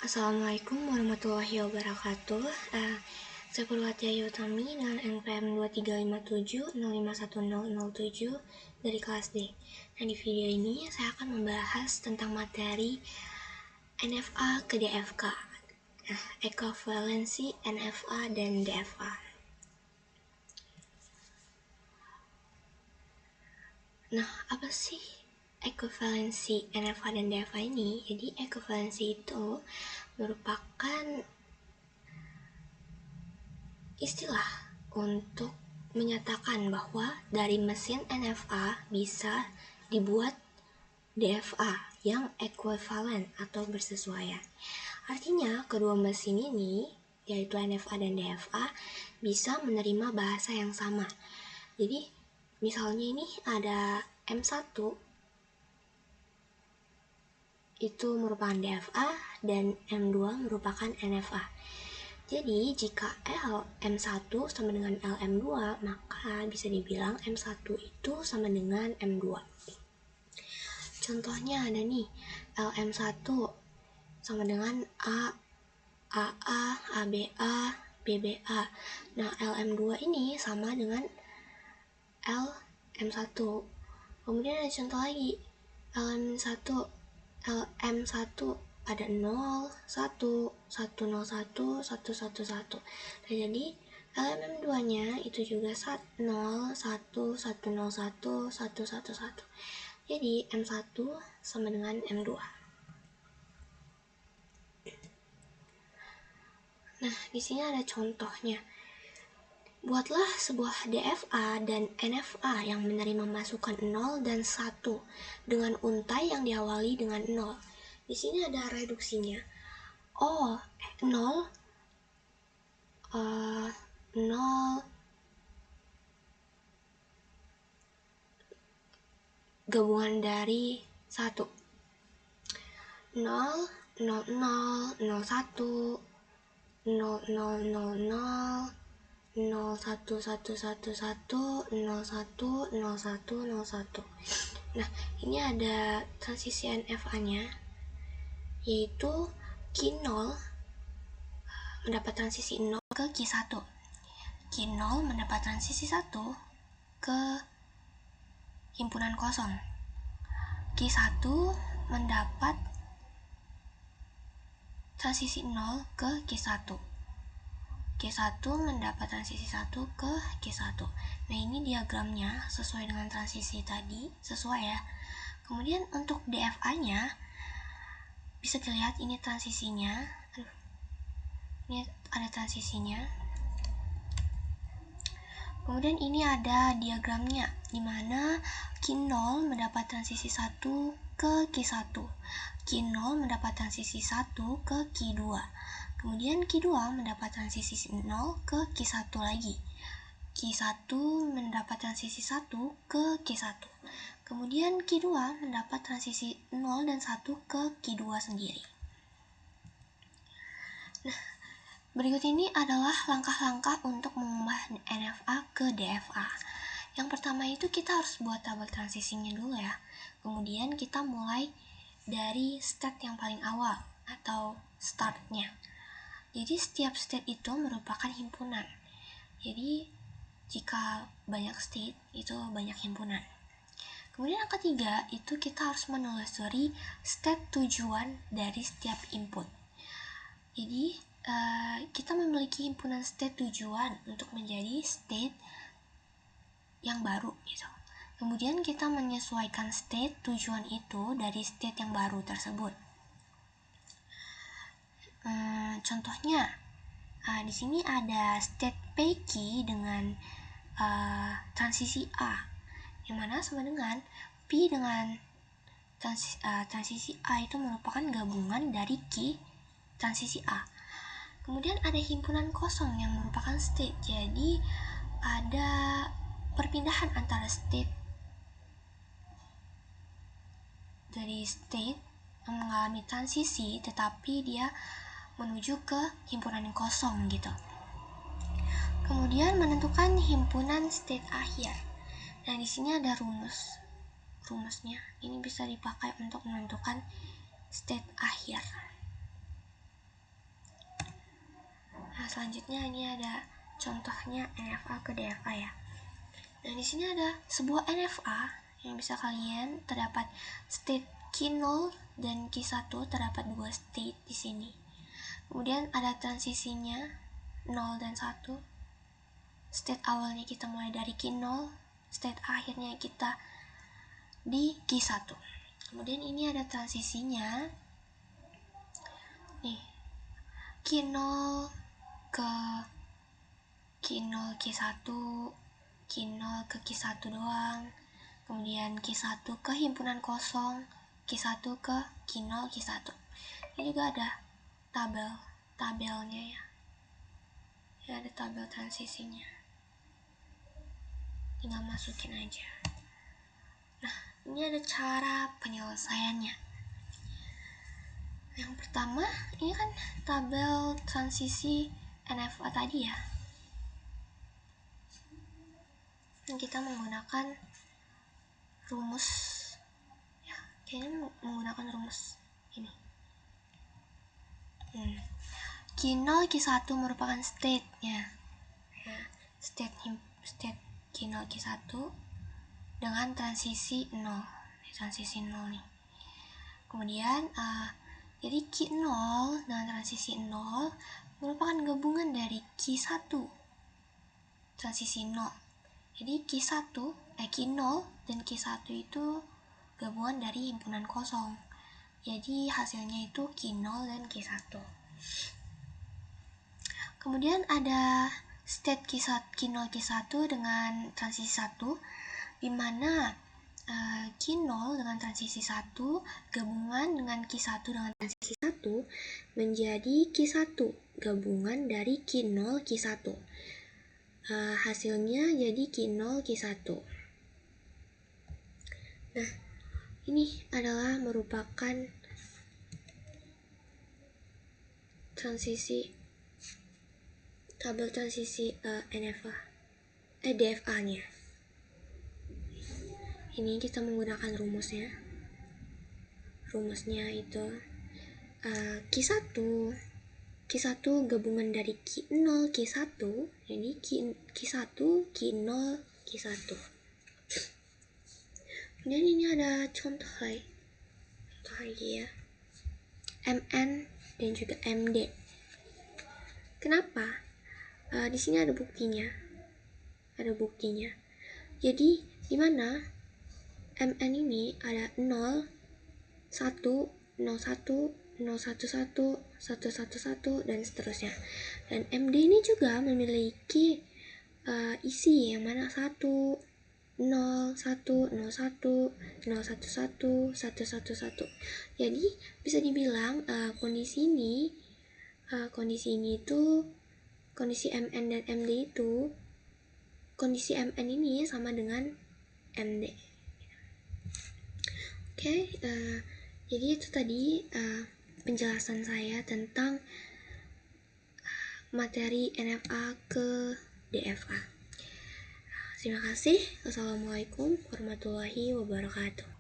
Assalamualaikum warahmatullahi wabarakatuh. Saya Purwati Ayu Utami dengan NPM 2357051007 dari kelas D. Nah, di video ini saya akan membahas tentang materi NFA ke DFK. Ekuivalensi NFA dan DFA. Nah, apa sih ekuivalensi NFA dan DFA ini? Jadi, ekuivalensi itu merupakan istilah untuk menyatakan bahwa dari mesin NFA bisa dibuat DFA yang ekuivalen atau bersesuaian. Artinya, kedua mesin ini, yaitu NFA dan DFA, bisa menerima bahasa yang sama. Jadi, misalnya ini ada M1, itu merupakan DFA, dan M2 merupakan NFA. Jadi, jika LM1 sama dengan LM2, maka bisa dibilang M1 itu sama dengan M2. Contohnya ada nih, LM1 sama dengan A, AA, ABA, BBA. Nah, LM2 ini sama dengan LM1. Kemudian ada contoh lagi, LM1 ada 0, 1, 101, 111. Nah, jadi LMM2-nya itu juga 0, 1, 101, 111. Jadi M1 sama dengan M2. Nah, di sini ada contohnya. Buatlah sebuah DFA dan NFA yang menerima masukan 0 dan 1 dengan untai yang diawali dengan 0. Di sini ada reduksinya. 0 gabungan dari 1. 0, 0, 0, 0, 1, 0, 0, 0, 0, 0, 1, 1, 1, 1, 0, 1, 0, 1, 0, 1. Nah, ini ada transisi NFA-nya, yaitu Q0 mendapat transisi 0 ke Q1. Q0 mendapat transisi 1 ke himpunan kosong. Q1 mendapat transisi 0 ke Q1. Q1 mendapat transisi 1 ke Q1. Nah, ini diagramnya sesuai dengan transisi tadi, sesuai ya. Kemudian untuk DFA-nya bisa dilihat ini transisinya. Ini ada transisinya. Kemudian ini ada diagramnya, di mana Q0 mendapat transisi 1 ke Q1. Q0 mendapat transisi 1 ke Q2. Kemudian Q2 mendapat transisi 0 ke Q1 lagi. Q1 mendapat transisi 1 ke Q1. Kemudian Q2 mendapat transisi 0 dan 1 ke Q2 sendiri. Nah, berikut ini adalah langkah-langkah untuk mengubah NFA ke DFA. Yang pertama itu kita harus buat tabel transisinya dulu ya. Kemudian kita mulai dari state yang paling awal atau startnya. Jadi setiap state itu merupakan himpunan. Jadi jika banyak state itu banyak himpunan. Kemudian yang ketiga itu kita harus menelusuri state tujuan dari setiap input. Jadi kita memiliki himpunan state tujuan untuk menjadi state yang baru gitu. Kemudian kita menyesuaikan state tujuan itu dari state yang baru tersebut. Contohnya, di sini ada state PQ dengan transisi A, yang mana sama dengan P dengan transisi A itu merupakan gabungan dari Q transisi A. Kemudian ada himpunan kosong yang merupakan state. Jadi ada perpindahan antara state dari state yang mengalami transisi tetapi dia menuju ke himpunan yang kosong gitu. Kemudian menentukan himpunan state akhir. Nah, di sini ada rumusnya. Ini bisa dipakai untuk menentukan state akhir. Nah, selanjutnya ini ada contohnya NFA ke DFA ya. Nah, di sini ada sebuah NFA yang bisa kalian terdapat state Q0 dan Q1, terdapat dua state di sini. Kemudian ada transisinya 0 dan 1. State awalnya kita mulai dari Q0, state akhirnya kita di Q1. Kemudian ini ada transisinya nih, Q0 ke Q0 Q1, Q0 ke Q1 doang, kemudian Q1 ke himpunan kosong, Q1 ke Q0 Q1. Ini juga ada tabelnya ya. Ya, ada tabel transisinya. Tinggal masukin aja. Nah, ini ada cara penyelesaiannya. Yang pertama, ini kan tabel transisi NFA tadi ya. Dan kita menggunakan rumus ya, kayaknya menggunakan rumus ini. Q0 Q1 merupakan state-nya. Ya, state Q0 Q1 dengan transisi 0. Transisi 0 nih. Kemudian jadi Q0 dengan transisi 0 merupakan gabungan dari Q1 transisi 0. Jadi Q0 dan Q1 itu gabungan dari himpunan kosong. Jadi hasilnya itu Q0 dan Q1. Kemudian ada state Q0 Q1 dengan transisi 1, di mana Q0 dengan transisi 1 gabungan dengan Q1 dengan transisi 1 menjadi Q1 gabungan dari Q0 Q1. Hasilnya jadi Q0 Q1. Nah, ini adalah merupakan tabel transisi DFA-nya. Ini kita menggunakan rumusnya. Rumusnya itu Q1 gabungan dari Q0 Q1, jadi Q1 Q0 Q1. Kemudian ini ada contoh lagi ya, MN dan juga MD. Kenapa? Di sini ada buktinya. Jadi di mana MN ini ada 0, 1, 01, 011, 111 dan seterusnya. Dan MD ini juga memiliki isi yang mana 1, 0, 1, 01, 011, 111. Jadi bisa dibilang kondisi ini itu kondisi MN dan MD itu, kondisi MN ini sama dengan MD. Oke, jadi itu tadi penjelasan saya tentang materi NFA ke DFA. Terima kasih. Wassalamualaikum warahmatullahi wabarakatuh.